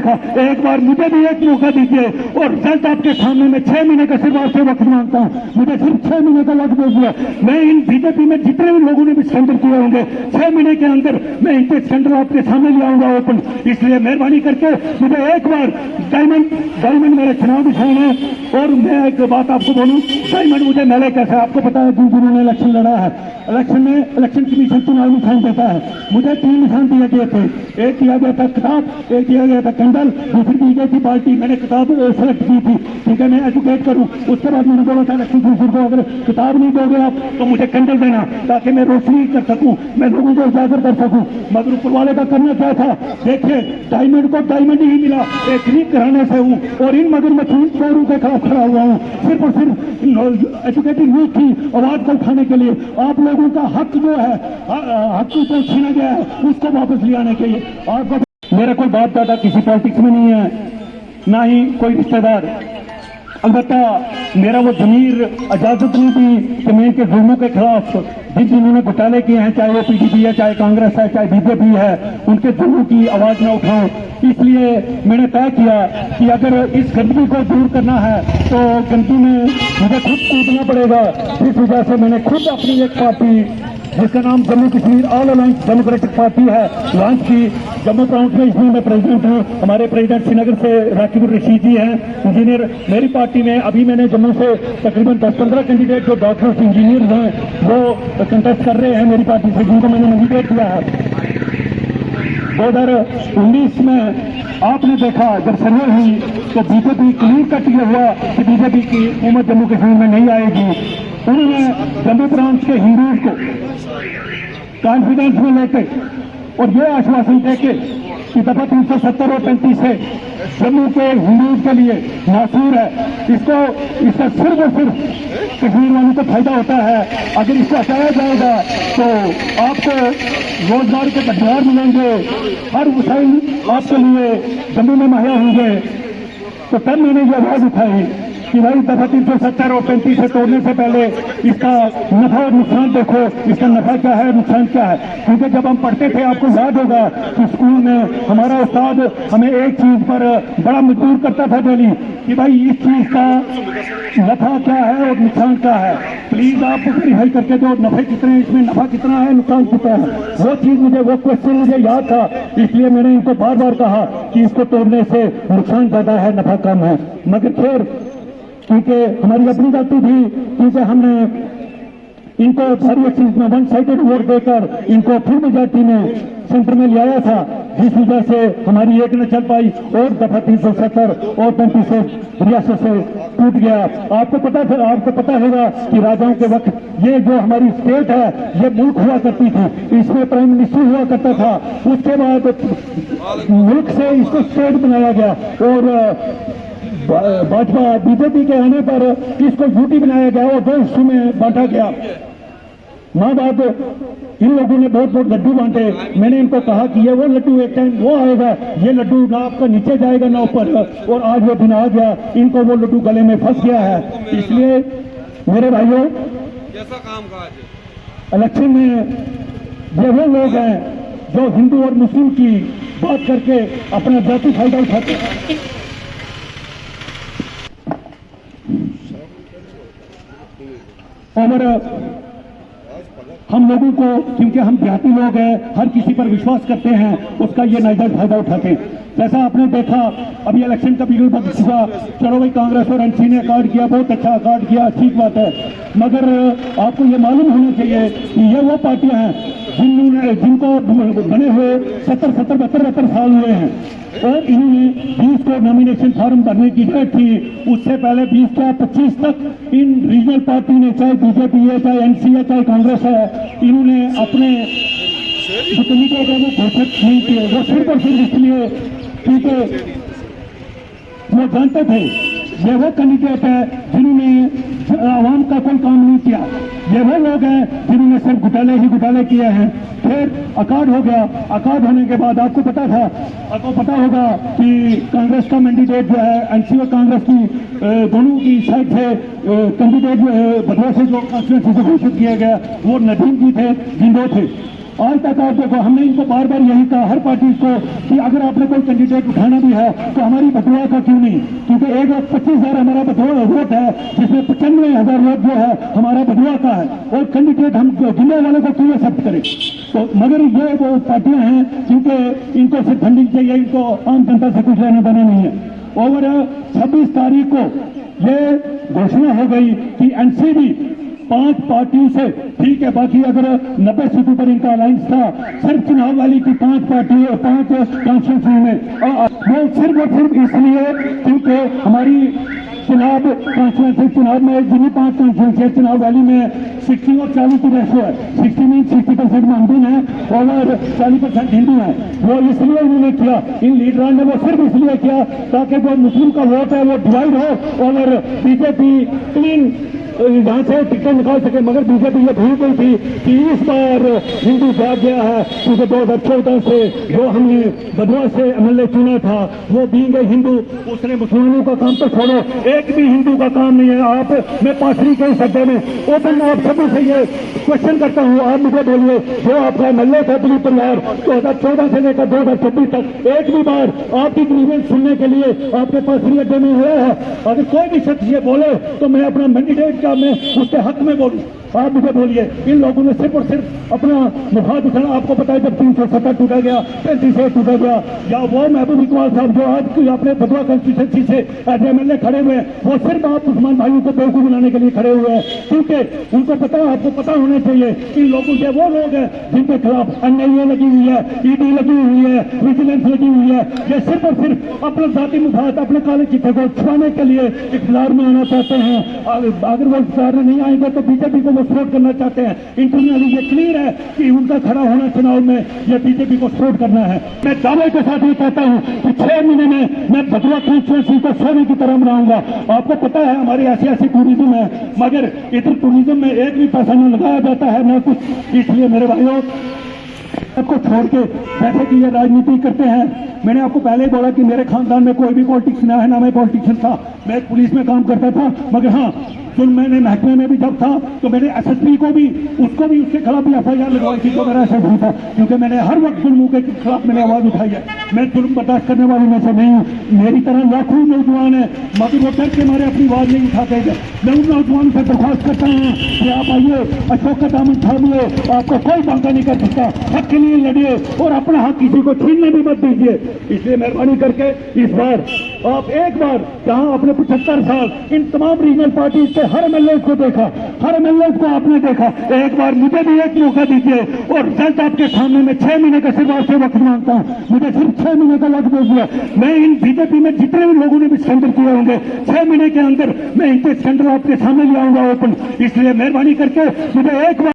देखा, एक बार मुझे भी एक मौका दीजिए और रिजल्ट आपके सामने में 6 महीने का सिर्फ आपसे वक्त मांगता हूँ, मुझे सिर्फ 6 महीने का वक्त दे दिया। मैं इन बीजेपी में जितने भी लोगों ने भी स्कैंडल किए होंगे 6 महीने के अंदर मैं इनके स्कैंडल आपके सामने ले आऊंगा ओपन। इसलिए मेहरबानी करके मुझे एक बार डायमंड मेरे चुनाव दिखाए हैं। और मैं एक बात आपको बोलूं, डायमंड मुझे मिले कैसे, आपको पता है जिन्होंने इलेक्शन लड़ा है, इलेक्शन में इलेक्शन कमीशन चुनाव निशान देता है, मुझे 3 निशान दिए गए थे। एक दिया गया था किताब, एक दिया गया था कैंडल, दूसरी दी गई थी पार्टी। मैंने किताब सेलेक्ट की थी, ठीक है, मैं एजुकेट करूं। उसके बाद मैंने बोला था इलेक्शन कमीशन को अगर किताब नहीं दोगे आप तो मुझे कैंडल देना, ताकि मैं रोशनी कर सकूं, मैं लोगों को उजागर कर सकूं। मगर ऊपर वाले का करना क्या था, देखिए डायमंड को डायमंड ही मिला। एक लीक कराने से हूं और इन मगरमच्छों चोरों के खिलाफ खड़ा हुआ हूं, सिर्फ और सिर्फ एजुकेटेड यूथ की आवाज को उठाने के लिए। आप लोगों का हक जो है, हक को छीना गया है, उसको वापस ले आने के लिए। आपको मेरा कोई बाप दादा किसी पॉलिटिक्स में नहीं है, ना ही कोई रिश्तेदार। अलबत्ता मेरा वो जमीर इजाजत नहीं दी कि मैं इनके जुल्मों के खिलाफ जिन्होंने घोटाले किए हैं, चाहे वो पीडीपी है, चाहे कांग्रेस है, चाहे बीजेपी है, उनके जुल्मों की आवाज न उठाऊं। इसलिए मैंने तय किया कि अगर इस गंदगी को दूर करना है तो गंदगी में मुझे खुद कूदना पड़ेगा। इस वजह से मैंने खुद अपनी एक पार्टी जिसका नाम Jammu Kashmir all alliance democratic party है लॉन्च की। जम्मू प्रांत में इसमें मैं प्रेसिडेंट हूँ। हमारे प्रेसिडेंट श्रीनगर से राकिबुर रशीद जी हैं, इंजीनियर। मेरी पार्टी में अभी मैंने जम्मू से तकरीबन 10-15 कैंडिडेट जो डॉक्टर्स इंजीनियर हैं वो कंटेस्ट कर रहे हैं मेरी पार्टी से, जिनको मैंने नोमिनेट किया है। 2019 में आपने देखा जब सर्वे हुई तो बीजेपी क्लीन कट ये हुआ कि बीजेपी की हुकूमत जम्मू कश्मीर में नहीं आएगी। उन्होंने जम्मू प्रांत के हिंदुओं को कॉन्फिडेंस में लेके और ये आश्वासन देके कि दफा 370 और 35 से जम्मू के हिंदुओं के लिए नासूर है, इसका सिर्फ और सिर्फ कश्मीर वालों को फायदा होता है। अगर इसको हटाया जाएगा तो आपको रोजगार के भंडार मिलेंगे, हर वसाइल आपके लिए जम्मू में मुहैया होंगे। तो तब मैंने ये आवाज उठाई कि भाई दफा 370 और 35 से तोड़ने से पहले इसका नफा और नुकसान देखो, इसका नफा क्या है, नुकसान क्या है। क्योंकि जब हम पढ़ते थे आपको याद होगा कि स्कूल में हमारा उस्ताद हमें एक चीज पर बड़ा मजबूर करता था डेली कि भाई इस चीज का नफा क्या है और नुकसान क्या है, प्लीज आप वेरीफाई करके दो, नफे कितने हैं इसमें, नफा कितना है, नुकसान कितना है। वो चीज वो क्वेश्चन मुझे याद था, इसलिए मैंने इनको बार बार कहा कि इसको तोड़ने से नुकसान ज्यादा है, नफा कम है। मगर फिर क्योंकि हमारी अपनी गलती थी, क्योंकि हमने इनको सारी चीज में 1 साइडेड वोट देकर इनको फिर मेजॉरिटी में सेंटर में ले आया था, जिस वजह से हमारी एक न चल पाई और दफा 370 और 35 रियासत से टूट गया। आपको पता होगा कि राजाओं के वक्त ये जो हमारी स्टेट है ये मुल्क हुआ करती थी, इसमें प्राइम मिनिस्टर हुआ करता था। उसके बाद मुल्क से इसको स्टेट बनाया गया और भाजपा बीजेपी के आने पर इसको यूटी बनाया गया और 2 हिस्सों में बांटा गया। माँ बाप इन लोगों ने बहुत लड्डू बांटे। मैंने इनको कहा कि ये वो लड्डू एक टाइम वो आएगा, ये लड्डू ना आपका नीचे जाएगा ना ऊपर, और आज वो दिन आ गया, इनको वो लड्डू गले में फंस गया है। इसलिए मेरे भाइयों, जैसा काम काज इलेक्शन में ये वो लोग हैं जो हिंदू और मुस्लिम की बात करके अपना जाति फायदा उठाते हैं। और हम लोगों को, क्योंकि हम देहाती लोग हैं, हर किसी पर विश्वास करते हैं, उसका ये नाजायज फायदा उठाते हैं। जैसा आपने देखा अभी इलेक्शन का बिगुल बंद हुआ, चलो भाई कांग्रेस और एनसी ने अकॉर्ड किया, बहुत अच्छा अकॉर्ड किया, ठीक बात है। मगर आपको ये मालूम होना चाहिए कि ये वो पार्टियां हैं जिनको बने हुए 70-72 साल हुए हैं और इन्होंने 20 को नॉमिनेशन फॉर्म भरने की डेट थी। उससे पहले 20 क्या 25 तक इन रीजनल पार्टी ने, चाहे बीजेपी है, चाहे एनसी है, चाहे कांग्रेस है, इन्होंने अपने जो कैंडिडेट है वो घोषित नहीं किए। वो सिर्फ और सिर्फ इसलिए क्योंकि वो जानते थे ये वो कैंडिडेट है जिन्होंने आवाम का कोई काम नहीं किया, ये वो लोग हैं जिन्होंने सिर्फ घोटाले किए हैं। फिर अकॉर्ड हो गया। अकॉर्ड होने के बाद आपको पता होगा कि कांग्रेस का कैंडिडेट जो है, एनसी और कांग्रेस की दोनों की साइड से कैंडिडेट जो है बदला से जो कॉन्स्टिट्यूंसी से घोषित किया गया वो नदीम जी थे, जिंदो थे। आज तक आप देखो, हमने इनको बार बार यही कहा हर पार्टी को कि अगर आपने कोई कैंडिडेट उठाना भी है तो हमारी बदुआ का क्यों नहीं, क्योंकि 1,25,000 हमारा बदुआ वोट है, जिसमें 95,000 वोट जो है हमारा बदुआ का है, और कैंडिडेट हम जिले वाले को क्यों एक्सेप्ट करें। तो मगर ये वो पार्टियां हैं क्योंकि इनको सिर्फ फंडिंग चाहिए, इनको आम जनता से कुछ लेना देना नहीं है। और 26 तारीख को ये घोषणा हो गई कि एनसीडी 5 पार्टियों से ठीक है, बाकी अगर 90 सीटों पर इनका अलायंस था, सिर्फ चुनाव वाली की 5 पार्टी और 5 कॉन्स्टिट्यूंसी में, वो सिर्फ और सिर्फ इसलिए क्योंकि हमारी चुनाव कॉन्स्टिट्यूंसी चुनाव में जिन्हीं 5 कॉन्स्टिट्यूंसी चुनाव वाली में 60 और 40 की रेशो है, 60 में 60% मुस्लिम है और 40% हिंदू है। वो इसलिए उन्होंने किया, इन लीडरों ने वो सिर्फ इसलिए किया ताकि जो मुस्लिम का वोट है वो डिवाइड हो और बीजेपी क्लीन यहाँ से टिकट निकाल सके। मगर बीजेपी ये भूल गई थी कि इस बार हिंदू भाग गया है, क्योंकि 2014 से जो हमने बदुआ से एमएलए चुना था वो बींग हिंदू, उसने मुसलमानों का काम तो छोड़ो, एक भी हिंदू का काम नहीं है। आप मैं पाथरी के शब्दों में ओपन आप सभी से ये क्वेश्चन करता हूँ, आप मुझे बोलिए, जो आपका एमएलए था दिलीप परिवार 2014 से लेकर 2026 तक एक भी बार आपकी ग्रीवेंस सुनने के लिए आपके पाथरी अड्डे में आया है? अगर कोई भी शख्स ये बोले तो मैं अपना मैंडेट मैं उसके हक में बोलूं। आप मुझे बोलिए, इन लोगों ने सिर्फ और सिर्फ अपना मुफाद उठाना। आपको पता है जब 370 टूटा गया, 35 टूटा गया, या वो महबूब इकबाल साहब जो आज अपने बदुआ कॉन्स्टिट्यूंसी से एज एमएलए खड़े हुए हैं, वो सिर्फ आप उस्मान भाइयों को बेवकूफ बनाने के लिए खड़े हुए हैं, क्योंकि उनको पता, आपको पता होना चाहिए इन लोगों से वो लोग हैं जिनके खिलाफ एनआईए लगी हुई है, ईडी लगी हुई है, विजिलेंस लगी हुई है। ये सिर्फ और सिर्फ अपने जाति मुफाद, अपने काले चिट्ठे को छुपाने के लिए इक़्तिदार में आना चाहते हैं। अगर वो इक़्तिदार में नहीं आएंगे तो बीजेपी को सपोर्ट करना चाहते हैं। इंटरनली ये क्लियर है कि उनका खड़ा होना चुनाव में ये बीजेपी को सपोर्ट करना है। मैं दावे के साथ ये कहता हूं कि 6 महीने में मैं बदुआ कॉन्स्टिट्यूंसी को सोने की तरह बनाऊंगा। आपको पता है हमारी ऐसी टूरिज्म है, मगर इधर टूरिज्म में एक भी पैसा न लगाया जाता है न कुछ। इसलिए मेरे भाइयों, सबको छोड़ के जैसे कि ये राजनीति करते हैं, मैंने आपको पहले ही बोला कि मेरे खानदान में कोई भी पॉलिटिक्स ना है, ना मैं पॉलिटिशियन था। मैं पुलिस में काम करता था, मगर हाँ फिर मैंने महकमे में भी जब था तो मैंने एसएसपी को भी, उसको भी उसके खिलाफ भी एफआईआर लगवाई थी, तो मेरा ऐसा भी था, क्योंकि मैंने हर वक्त जुल्म के खिलाफ मैंने आवाज उठाई है। मैं जुल्म बर्दाश्त करने वाली में से नहीं हूँ। मेरी तरह लाखों नौजवान है, मगर वो डर के मारे अपनी आवाज नहीं उठाते थे। मैं उन नौजवानों से दरख्वास्त करता हूँ कि आप आइए, अशोक का दामन थामिए, आपको कोई बांका नहीं कर सकता। हक के लिए लड़िए और अपना हक किसी को छीनने भी मत दीजिए। इसलिए मेहरबानी करके इस बार आप एक बार, जहां आपने 75 साल इन तमाम रीजनल पार्टी के हर एमएलए को देखा, हर एमएलए को आपने देखा, एक बार मुझे भी एक मौका दीजिए और रिजल्ट आपके सामने। मैं 6 महीने का सिर्फ आपसे वक्त मांगता हूं, मुझे सिर्फ 6 महीने का वक्त दे दिया। मैं इन बीजेपी में जितने भी लोगों ने भी स्कैंडल किए होंगे, 6 महीने के अंदर मैं इनके स्कैंडल आपके सामने ले आऊंगा ओपन। इसलिए मेहरबानी करके मुझे एक बार